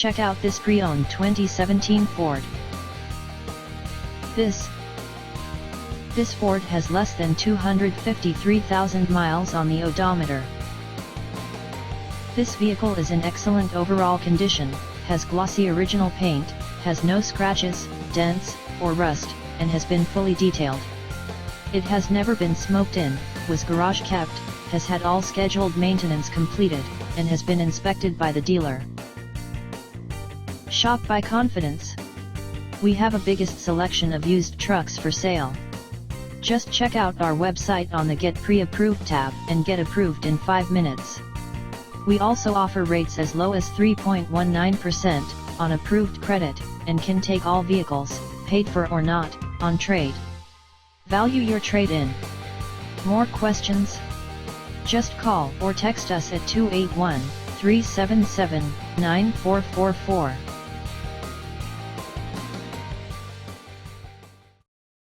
Check out this pre-owned 2017 Ford. This Ford has less than 253,000 miles on the odometer. This vehicle is in excellent overall condition, has glossy original paint, has no scratches, dents, or rust, and has been fully detailed. It has never been smoked in, was garage kept, has had all scheduled maintenance completed, and has been inspected by the dealer. Shop by confidence. We have a biggest selection of used trucks for sale. Just check out our website on the Get Pre-Approved tab and get approved in 5 minutes. We also offer rates as low as 3.19% on approved credit, and can take all vehicles, paid for or not, on trade. Value your trade-in. More questions? Just call or text us at 281-377-9444.